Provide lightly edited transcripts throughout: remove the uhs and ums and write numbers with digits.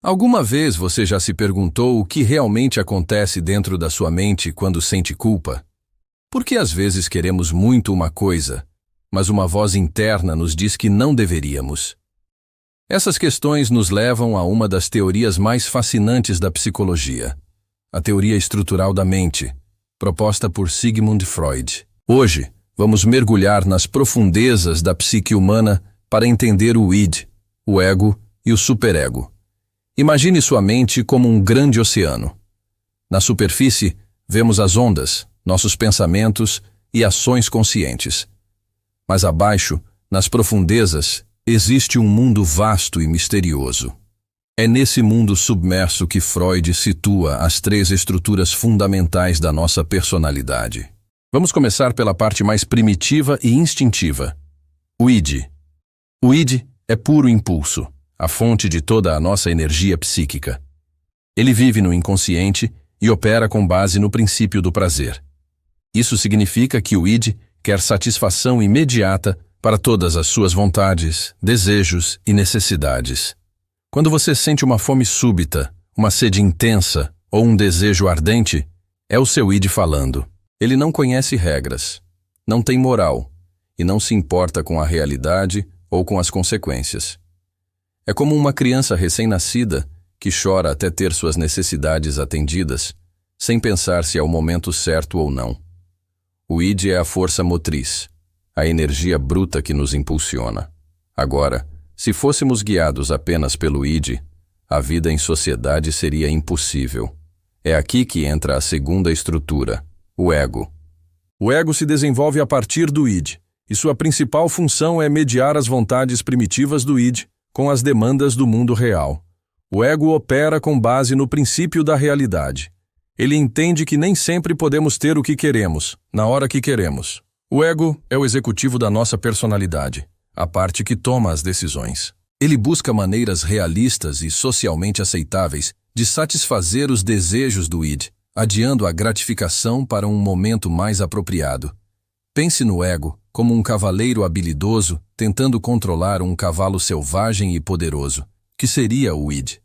Alguma vez você já se perguntou o que realmente acontece dentro da sua mente quando sente culpa? Por que às vezes queremos muito uma coisa, mas uma voz interna nos diz que não deveríamos? Essas questões nos levam a uma das teorias mais fascinantes da psicologia, a teoria estrutural da mente, proposta por Sigmund Freud. Hoje, vamos mergulhar nas profundezas da psique humana para entender o id, o ego e o superego. Imagine sua mente como um grande oceano. Na superfície, vemos as ondas, nossos pensamentos e ações conscientes. Mas abaixo, nas profundezas, existe um mundo vasto e misterioso. É nesse mundo submerso que Freud situa as três estruturas fundamentais da nossa personalidade. Vamos começar pela parte mais primitiva e instintiva, o id. O id é puro impulso, a fonte de toda a nossa energia psíquica. Ele vive no inconsciente e opera com base no princípio do prazer. Isso significa que o id quer satisfação imediata para todas as suas vontades, desejos e necessidades. Quando você sente uma fome súbita, uma sede intensa ou um desejo ardente, é o seu id falando. Ele não conhece regras, não tem moral e não se importa com a realidade ou com as consequências. É como uma criança recém-nascida que chora até ter suas necessidades atendidas, sem pensar se é o momento certo ou não. O id é a força motriz, a energia bruta que nos impulsiona. Agora, se fôssemos guiados apenas pelo id, a vida em sociedade seria impossível. É aqui que entra a segunda estrutura, o ego. O ego se desenvolve a partir do id, e sua principal função é mediar as vontades primitivas do id com as demandas do mundo real. O ego opera com base no princípio da realidade. Ele entende que nem sempre podemos ter o que queremos, na hora que queremos. O ego é o executivo da nossa personalidade, a parte que toma as decisões. Ele busca maneiras realistas e socialmente aceitáveis de satisfazer os desejos do id, adiando a gratificação para um momento mais apropriado. Pense no ego como um cavaleiro habilidoso tentando controlar um cavalo selvagem e poderoso, que seria o id.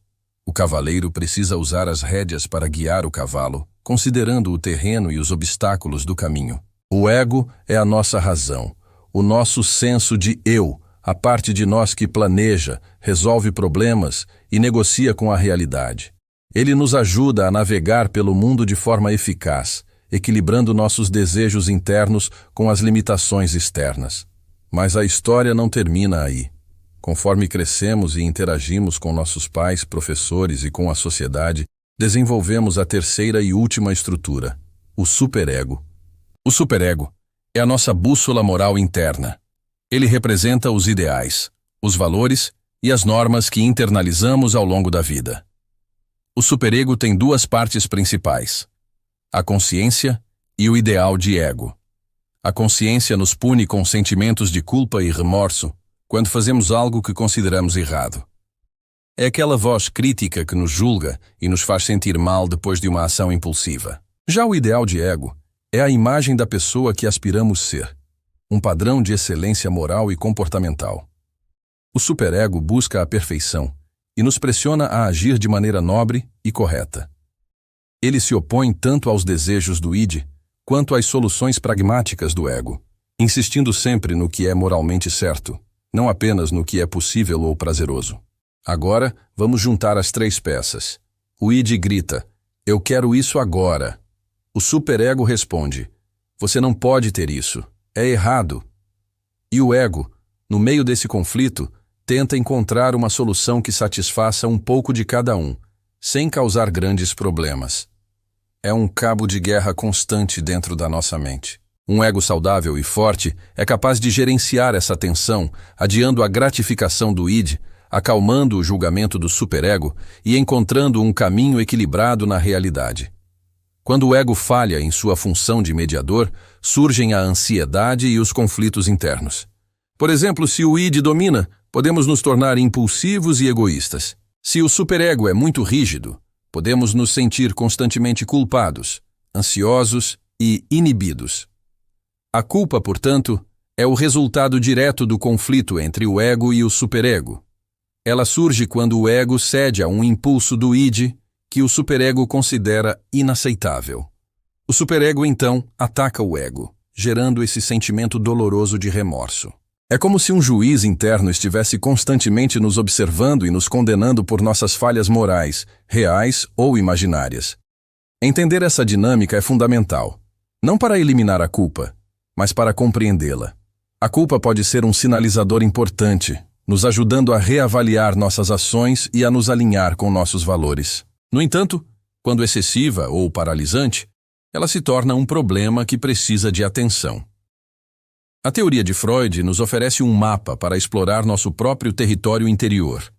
O cavaleiro precisa usar as rédeas para guiar o cavalo, considerando o terreno e os obstáculos do caminho. O ego é a nossa razão, o nosso senso de eu, a parte de nós que planeja, resolve problemas e negocia com a realidade. Ele nos ajuda a navegar pelo mundo de forma eficaz, equilibrando nossos desejos internos com as limitações externas. Mas a história não termina aí. Conforme crescemos e interagimos com nossos pais, professores e com a sociedade, desenvolvemos a terceira e última estrutura, o superego. O superego é a nossa bússola moral interna. Ele representa os ideais, os valores e as normas que internalizamos ao longo da vida. O superego tem duas partes principais: a consciência e o ideal de ego. A consciência nos pune com sentimentos de culpa e remorso quando fazemos algo que consideramos errado. É aquela voz crítica que nos julga e nos faz sentir mal depois de uma ação impulsiva. Já o ideal de ego é a imagem da pessoa que aspiramos ser, um padrão de excelência moral e comportamental. O superego busca a perfeição e nos pressiona a agir de maneira nobre e correta. Ele se opõe tanto aos desejos do id quanto às soluções pragmáticas do ego, insistindo sempre no que é moralmente certo, não apenas no que é possível ou prazeroso. Agora, vamos juntar as três peças. O id grita, eu quero isso agora. O superego responde, você não pode ter isso, é errado. E o ego, no meio desse conflito, tenta encontrar uma solução que satisfaça um pouco de cada um, sem causar grandes problemas. É um cabo de guerra constante dentro da nossa mente. Um ego saudável e forte é capaz de gerenciar essa tensão, adiando a gratificação do id, acalmando o julgamento do superego e encontrando um caminho equilibrado na realidade. Quando o ego falha em sua função de mediador, surgem a ansiedade e os conflitos internos. Por exemplo, se o id domina, podemos nos tornar impulsivos e egoístas. Se o superego é muito rígido, podemos nos sentir constantemente culpados, ansiosos e inibidos. A culpa, portanto, é o resultado direto do conflito entre o ego e o superego. Ela surge quando o ego cede a um impulso do id que o superego considera inaceitável. O superego, então, ataca o ego, gerando esse sentimento doloroso de remorso. É como se um juiz interno estivesse constantemente nos observando e nos condenando por nossas falhas morais, reais ou imaginárias. Entender essa dinâmica é fundamental, não para eliminar a culpa, mas para compreendê-la. A culpa pode ser um sinalizador importante, nos ajudando a reavaliar nossas ações e a nos alinhar com nossos valores. No entanto, quando excessiva ou paralisante, ela se torna um problema que precisa de atenção. A teoria de Freud nos oferece um mapa para explorar nosso próprio território interior.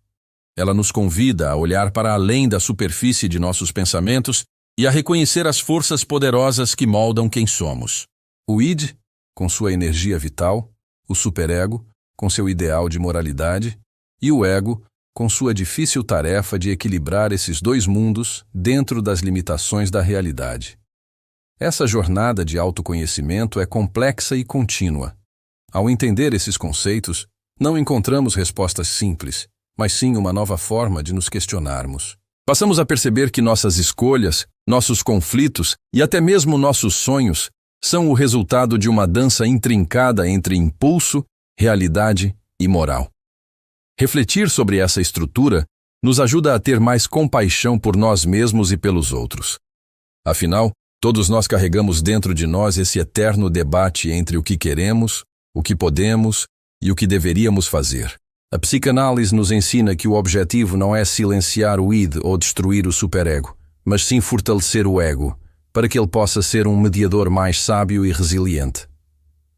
Ela nos convida a olhar para além da superfície de nossos pensamentos e a reconhecer as forças poderosas que moldam quem somos. O id, com sua energia vital, o superego, com seu ideal de moralidade, e o ego, com sua difícil tarefa de equilibrar esses dois mundos dentro das limitações da realidade. Essa jornada de autoconhecimento é complexa e contínua. Ao entender esses conceitos, não encontramos respostas simples, mas sim uma nova forma de nos questionarmos. Passamos a perceber que nossas escolhas, nossos conflitos e até mesmo nossos sonhos são o resultado de uma dança intrincada entre impulso, realidade e moral. Refletir sobre essa estrutura nos ajuda a ter mais compaixão por nós mesmos e pelos outros. Afinal, todos nós carregamos dentro de nós esse eterno debate entre o que queremos, o que podemos e o que deveríamos fazer. A psicanálise nos ensina que o objetivo não é silenciar o id ou destruir o superego, mas sim fortalecer o ego, para que ele possa ser um mediador mais sábio e resiliente.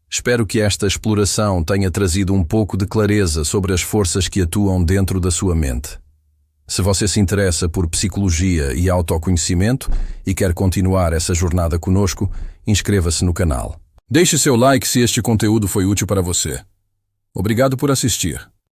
Espero que esta exploração tenha trazido um pouco de clareza sobre as forças que atuam dentro da sua mente. Se você se interessa por psicologia e autoconhecimento e quer continuar essa jornada conosco, inscreva-se no canal. Deixe seu like se este conteúdo foi útil para você. Obrigado por assistir.